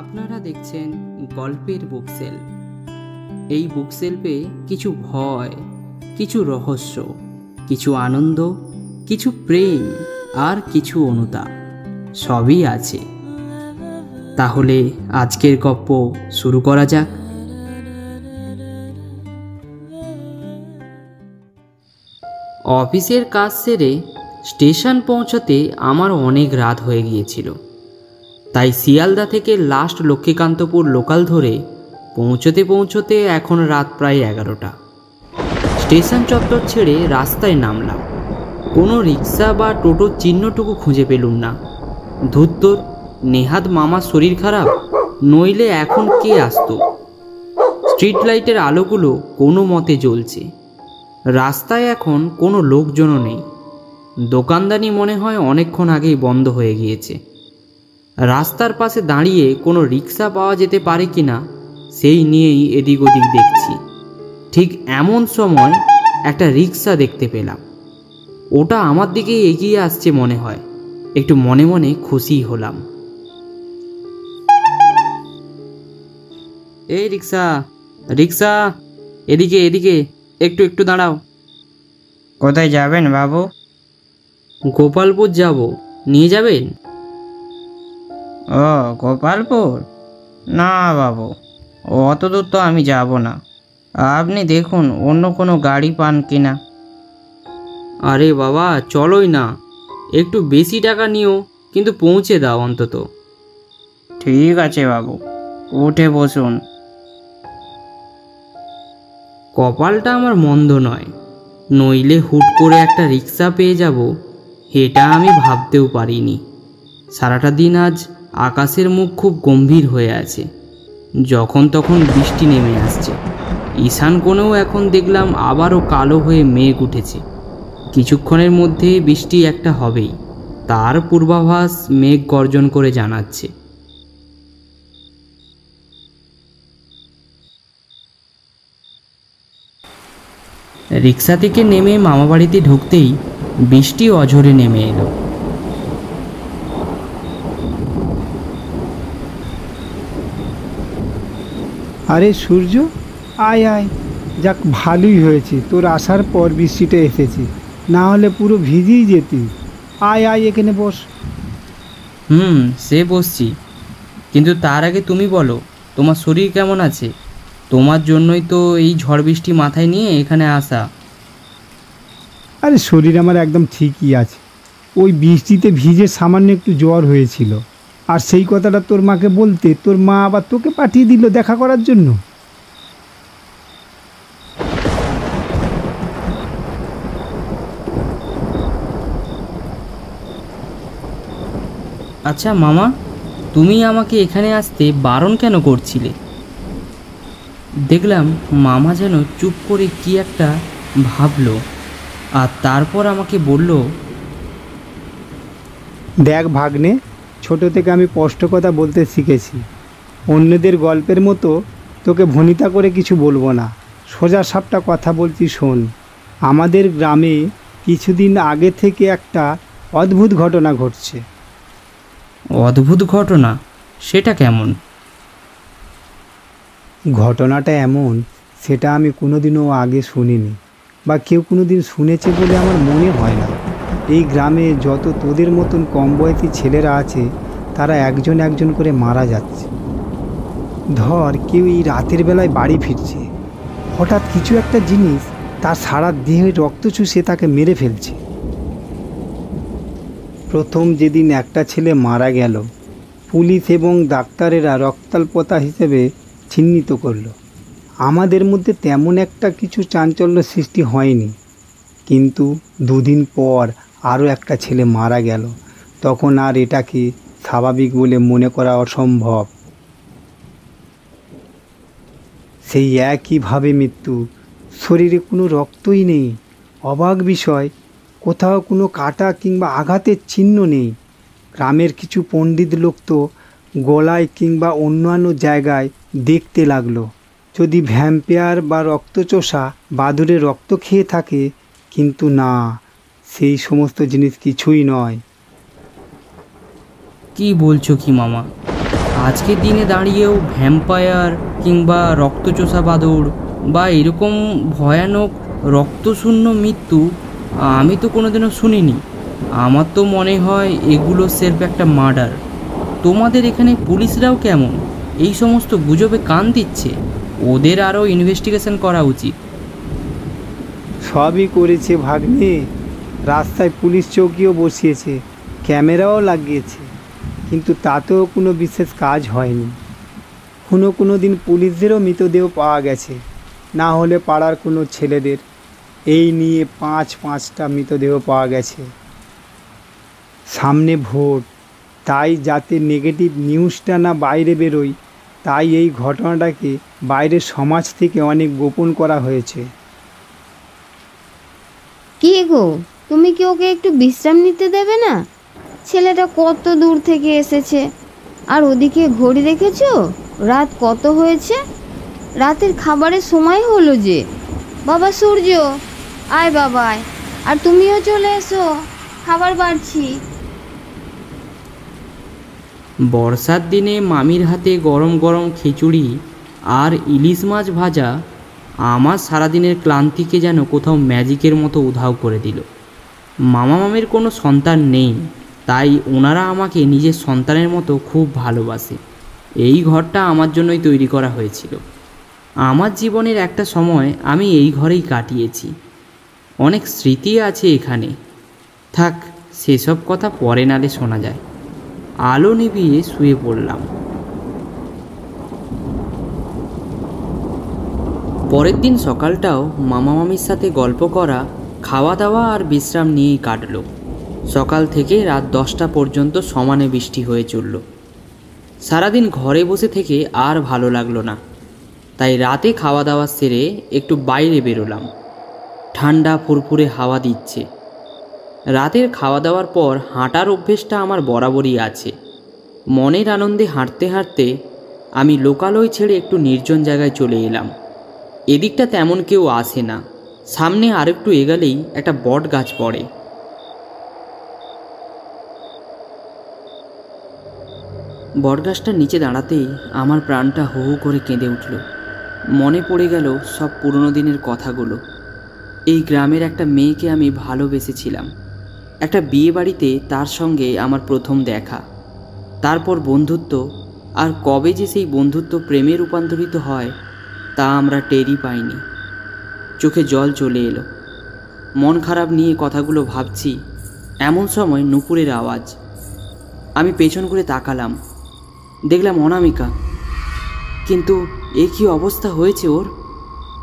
আপনারা দেখছেন গল্পের বুকসেল। এই বুকসেলফে কিছু ভয়, কিছু রহস্য, কিছু আনন্দ, কিছু প্রেম আর কিছু অনুতাপ সবই আছে। তাহলে আজকের গল্প শুরু করা যাক। অফিসের কাজ সেরে স্টেশন পৌঁছতে আমার অনেক রাত হয়ে গিয়েছিল। তাই শিয়ালদা থেকে লাস্ট লক্ষ্মীকান্তপুর লোকাল ধরে পৌঁছতে পৌঁছতে এখন রাত প্রায় 11টা। স্টেশন চত্বর ছেড়ে রাস্তায় নামলাম। কোনো রিক্সা বা টোটোর চিহ্নটুকু খুঁজে পেলুম না। ধুত্তর, নেহাত মামার শরীর খারাপ, নইলে এখন কে আসতো? স্ট্রিট লাইটের আলোগুলো কোনো মতে জ্বলছে। রাস্তায় এখন কোনো লোকজনও নেই। দোকানদানি মনে হয় অনেকক্ষণ আগেই বন্ধ হয়ে গিয়েছে। রাস্তার পাশে দাঁড়িয়ে কোনো রিক্সা পাওয়া যেতে পারে কি না সেই নিয়েই এদিক ওদিক দেখছি। ঠিক এমন সময় একটা রিক্সা দেখতে পেলাম। ওটা আমার দিকেই এগিয়ে আসছে মনে হয়। একটু মনে মনে খুশি হলাম। এই রিক্সা, রিক্সা, এদিকে এদিকে, একটু একটু দাঁড়াও। কোথায় যাবেন বাবু? গোপালপুর যাব, নিয়ে যাবেন? ও গোপালপুর? না বাবু, অত দূর তো আমি যাব না। আপনি দেখুন অন্য কোনো গাড়ি পান কিনা। আরে বাবা, চলোই না। একটু বেশি টাকা নিও, কিন্তু পৌঁছে দাও অন্তত। ঠিক আছে বাবু, উঠে বসুন। কপালটা আমার মন্দ নয়, নইলে হুট করে একটা রিক্সা পেয়ে যাব এটা আমি ভাবতেও পারিনি। সারাটা দিন আজ আকাশের মুখ খুব গম্ভীর হয়ে আছে। যখন তখন বৃষ্টি নেমে আসছে। ঈশান কোণেও এখন দেখলাম আবারও কালো হয়ে মেঘ উঠেছে। কিছুক্ষণের মধ্যে বৃষ্টি একটা হবেই, তার পূর্বাভাস মেঘ গর্জন করে জানাচ্ছে। রিক্সা থেকে নেমে মামাবাড়িতে ঢুকতেই বৃষ্টি অঝরে নেমে এলো। আরে সূর্য, আয় আয়। যাক, ভালোই হয়েছে তোর আসার পর বৃষ্টিটা এসেছে, না হলে পুরো ভিজেই যেতি। আয় আয়, এখানে বস। সে বসছি, কিন্তু তার আগে তুমি বলো, তোমার শরীর কেমন আছে? তোমার জন্যই তো এই ঝড় বৃষ্টি মাথায় নিয়ে এখানে আসা। আরে শরীর আমার একদম ঠিকই আছে। ওই বৃষ্টিতে ভিজে সামান্য একটু জ্বর হয়েছিল। আর সেই কথাটা তোর মাকে বলতে তোর মা আবার তোকে পাঠিয়ে দিল দেখা করার জন্য। আচ্ছা মামা, তুমি আমাকে এখানে আসতে বারণ কেন করছিলে? দেখলাম মামা যেন চুপ করে কি একটা ভাবলো, আর তারপর আমাকে বলল, দেখ ভাগ্নে, ছোট থেকে আমি স্পষ্ট কথা বলতে শিখেছি। অন্যদের গল্পের মতো তোকে ভনিতা করে কিছু বলবো না, সোজা সাপটা কথা বলছি শোন। আমাদের গ্রামে কিছুদিন আগে থেকে একটা অদ্ভুত ঘটনা ঘটছে। অদ্ভুত ঘটনা? সেটা কেমন? ঘটনাটা এমন, সেটা আমি কোনোদিনও আগে শুনিনি, বা কেউ কোনোদিন শুনেছে বলে আমার মনে হয় না। এই গ্রামে যত তোদের মতন কম বয়সী ছেলেরা আছে, তারা একজন একজন করে মারা যাচ্ছে। ধর, কেউ এই রাতের বেলায় বাড়ি ফিরছে, হঠাৎ কিছু একটা জিনিস তার সারা দেহে রক্ত চুষে তাকে মেরে ফেলছে। প্রথম যেদিন একটা ছেলে মারা গেল, পুলিশ এবং ডাক্তারেরা রক্তাল্পতা হিসেবে চিহ্নিত করলো। আমাদের মধ্যে তেমন একটা কিছু চাঞ্চল্য সৃষ্টি হয়নি। কিন্তু দুদিন পর আরও একটা ছেলে মারা গেল। তখন আর এটাকে স্বাভাবিক বলে মনে করা অসম্ভব। সেই একইভাবে মৃত্যু, শরীরে কোনো রক্তই নেই। অবাক বিষয়, কোথাও কোনো কাটা কিংবা আঘাতের চিহ্ন নেই। গ্রামের কিছু পণ্ডিত লোক তো গলায় কিংবা অন্যান্য জায়গায় দেখতে লাগলো যদি ভ্যাম্পায়ার বা রক্তচোষা বাদুড়ে রক্ত খেয়ে থাকে, কিন্তু না, সেই সমস্ত জিনিস কিছুই নয়। কি বলছো কি মামা? আজকের দিনে দাঁড়িয়েও ভ্যাম্পায়ার কিংবা রক্তচোষা বাদুড় বা এরকম ভয়ানক রক্তশূন্য মৃত্যু আমি তো কোনোদিনও শুনিনি। আমার তো মনে হয় এগুলো সেরফ একটা মার্ডার। তোমাদের এখানে পুলিশরাও কেমন এই সমস্ত গুজবে কান দিচ্ছে? ওদের আরও ইনভেস্টিগেশন করা উচিত। সবই করেছে ভাগ্নে, রাস্তায় পুলিশ চৌকিও বসিয়েছে, ক্যামেরাও লাগিয়েছে, কিন্তু তাতেও কোনো বিশেষ কাজ হয়নি। কোনো দিন পুলিশদেরও মৃতদেহ পাওয়া গেছে, না হলে পাড়ার কোনো ছেলেদের। এই নিয়ে পাঁচটা মৃতদেহ পাওয়া গেছে। সামনে ভোট, তাই যাতে নেগেটিভ নিউজটা না বাইরে বেরোয়, তাই এই ঘটনাটাকে বাইরের সমাজ থেকে অনেক গোপন করা হয়েছে। কি গো, তুমি কি ওকে একটু বিশ্রাম নিতে দেবে না? ছেলেটা কত দূর থেকে এসেছে। আর ওদিকে ঘড়ি দেখেছো, রাত কত হয়েছে? রাতের খাবারের সময় হলো যে। বাবা সূর্য, আয় বাবায়, আর তুমিও চলে এসো, খাবার বাড়ছি। বর্ষার দিনে মামির হাতে গরম গরম খিচুড়ি আর ইলিশ মাছ ভাজা আমার সারাদিনের ক্লান্তিকে যেন কোথাও ম্যাজিকের মতো উধাও করে দিল। মামা মামির কোনো সন্তান নেই, তাই ওনারা আমাকে নিজের সন্তানের মতো খুব ভালোবাসে। এই ঘরটা আমার জন্যই তৈরি করা হয়েছিল। আমার জীবনের একটা সময় আমি এই ঘরেই কাটিয়েছি। অনেক স্মৃতি আছে এখানে। থাক, সেসব কথা পরে নালে শোনা যায়। আলো নিভিয়ে শুয়ে পড়লাম। পরের দিন সকালটাও মামা মামির সাথে গল্প করা, খাওয়া দাওয়া আর বিশ্রাম নিয়েই কাটলো। সকাল থেকে রাত 10টা পর্যন্ত সমানে বৃষ্টি হয়ে চলল। সারাদিন ঘরে বসে থেকে আর ভালো লাগলো না, তাই রাতে খাওয়া দাওয়া সেরে একটু বাইরে বেরোলাম। ঠান্ডা ফুরফুরে হাওয়া দিচ্ছে। রাতের খাওয়া দাওয়ার পর হাঁটার অভ্যেসটা আমার বরাবরই আছে। মনের আনন্দে হাঁটতে হাঁটতে আমি লোকালয় ছেড়ে একটু নির্জন জায়গায় চলে এলাম। এদিকটা তেমন কেউ আসে না। সামনে আরেকটু এগালেই একটা বট গাছ পড়ে। বটগাছটার নিচে দাঁড়াতেই আমার প্রাণটা হু হু করে কেঁদে উঠল। মনে পড়ে গেল সব পুরনো দিনের কথাগুলো। এই গ্রামের একটা মেয়েকে আমি ভালোবেসেছিলাম। একটা বিয়ে বাড়িতে তার সঙ্গে আমার প্রথম দেখা, তারপর বন্ধুত্ব, আর কবে যে সেই বন্ধুত্ব প্রেমে রূপান্তরিত হয় তা আমরা টেরই পাইনি। চোখে জল চলে এলো। মন খারাপ নিয়ে কথাগুলো ভাবছি, এমন সময় নুপুরের আওয়াজ। আমি পেছন করে তাকালাম, দেখলাম অনামিকা। কিন্তু এ কী অবস্থা হয়েছে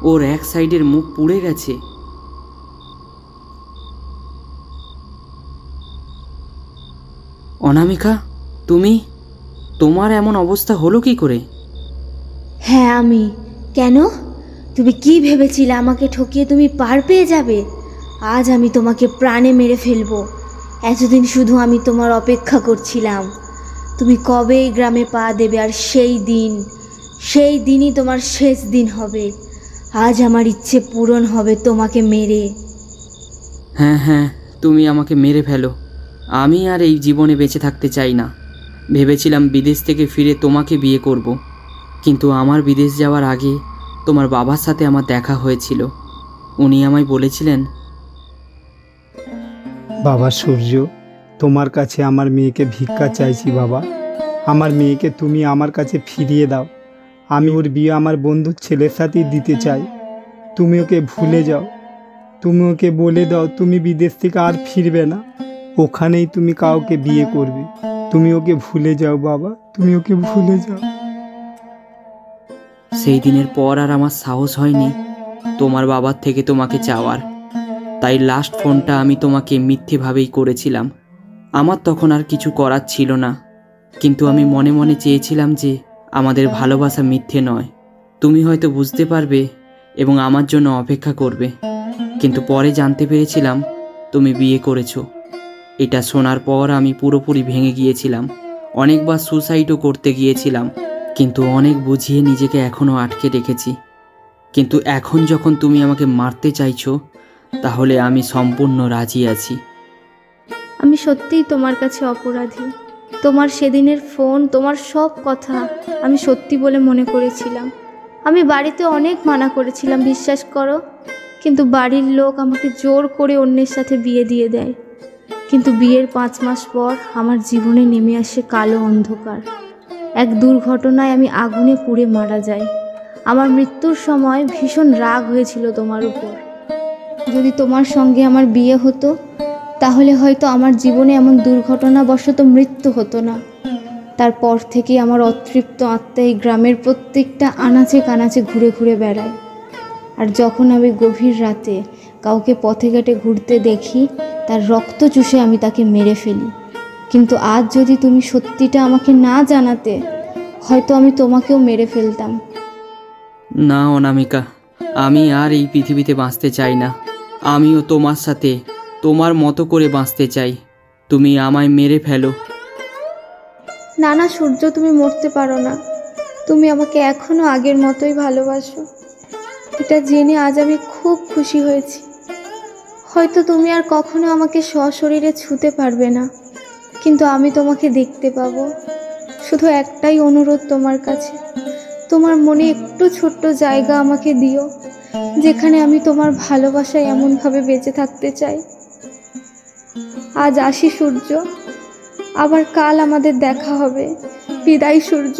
ওর এক সাইডের মুখ পুড়ে গেছে। অনামিকা, তোমার এমন অবস্থা হলো কি করে? হ্যাঁ আমি। কেন? তুমি কি ভেবেছিলে আমাকে ঠকিয়ে তুমি পার পেয়ে যাবে? আজ আমি তোমাকে প্রাণে মেরে ফেলবো। এতদিন শুধু আমি তোমার অপেক্ষা করছিলাম। তুমি কবে এই গ্রামে পা দেবে, আর সেই দিনই তোমার শেষ দিন হবে। আজ আমার ইচ্ছে পূরণ হবে তোমাকে মেরে। হ্যাঁ, তুমি আমাকে মেরে ফেলো। আমি আর এই জীবনে বেঁচে থাকতে চাই না। ভেবেছিলাম বিদেশ থেকে ফিরে তোমাকে বিয়ে করব, কিন্তু আমার বিদেশ যাওয়ার আগে তোমার বাবার সাথে আমার দেখা হয়েছিল। উনি আমায় বলেছিলেন, বাবা সূর্য, তোমার কাছে আমার মেয়েকে ভিক্ষা চাইছি বাবা। আমার মেয়েকে তুমি আমার কাছে ফিরিয়ে দাও। আমি ওর বিয়ে আমার বন্ধুর ছেলের সাথেই দিতে চাই। তুমি ওকে ভুলে যাও। তুমি ওকে বলে দাও তুমি বিদেশ থেকে আর ফিরবে না, ওখানেই তুমি কাউকে বিয়ে করবে। তুমি ওকে ভুলে যাও বাবা, তুমি ওকে ভুলে যাও। সেই দিনের পর আর আমার সাহস হয়নি তোমার বাবার থেকে তোমাকে চাওয়ার। তাই লাস্ট ফোনটা আমি তোমাকে মিথ্যেভাবেই করেছিলাম। আমার তখন আর কিছু করার ছিল না, কিন্তু আমি মনে মনে চেয়েছিলাম যে আমাদের ভালোবাসা মিথ্যে নয়। তুমি হয়তো বুঝতে পারবে এবং আমার জন্য অপেক্ষা করবে। কিন্তু পরে জানতে পেরেছিলাম তুমি বিয়ে করেছো। এটা শোনার পর আমি পুরোপুরি ভেঙে গিয়েছিলাম। অনেকবার সুসাইডও করতে গিয়েছিলাম, কিন্তু অনেক বুঝিয়ে নিজেকে এখনও আটকে রেখেছি। কিন্তু এখন যখন তুমি আমাকে মারতে চাইছো, তাহলে আমি সম্পূর্ণ রাজি আছি। আমি সত্যিই তোমার কাছে অপরাধী। তোমার সেদিনের ফোন, তোমার সব কথা আমি সত্যি বলে মনে করেছিলাম। আমি বাড়িতে অনেক মানা করেছিলাম, বিশ্বাস করো, কিন্তু বাড়ির লোক আমাকে জোর করে অন্যের সাথে বিয়ে দিয়ে দেয়। কিন্তু বিয়ের 5 মাস পর আমার জীবনে নেমে আসে কালো অন্ধকার। এক দুর্ঘটনায় আমি আগুনে পুড়ে মারা যাই। আমার মৃত্যুর সময় ভীষণ রাগ হয়েছিল তোমার উপর। যদি তোমার সঙ্গে আমার বিয়ে হতো তাহলে হয়তো আমার জীবনে এমন দুর্ঘটনাবশত মৃত্যু হতো না। তারপর থেকে আমার অতৃপ্ত আত্মা এই গ্রামের প্রত্যেকটা আনাচে কানাচে ঘুরে ঘুরে বেড়ায়। আর যখন আমি গভীর রাতে কাউকে পথে ঘাটে ঘুরতে দেখি, তার রক্ত চুষে আমি তাকে মেরে ফেলি। কিন্তু আজ যদি তুমি সত্যিটা আমাকে না জানাতে, হয়তো আমি তোমাকেও মেরে ফেলতাম। না অনামিকা, আমি আর এই পৃথিবীতে বাঁচতে চাই না। আমিও তোমার সাথে তোমার মতো করে বাঁচতে চাই। তুমি আমায় মেরে ফেলো। না না সূর্য, তুমি মরতে পারো না। তুমি আমাকে এখনো আগের মতোই ভালোবাসো। এটা জেনে আজ আমি খুব খুশি হয়েছি। হয়তো তুমি আর কখনো আমাকে সশরীরে ছুঁতে পারবে না, কিন্তু আমি তোমাকে দেখতে পাবো। শুধু একটাই অনুরোধ তোমার কাছে, তোমার মনে একটু ছোট্ট জায়গা আমাকে দিও, যেখানে আমি তোমার ভালোবাসায় এমনভাবে বেঁচে থাকতে চাই। আজ আসি সূর্য, আবার কাল আমাদের দেখা হবে। বিদায় সূর্য।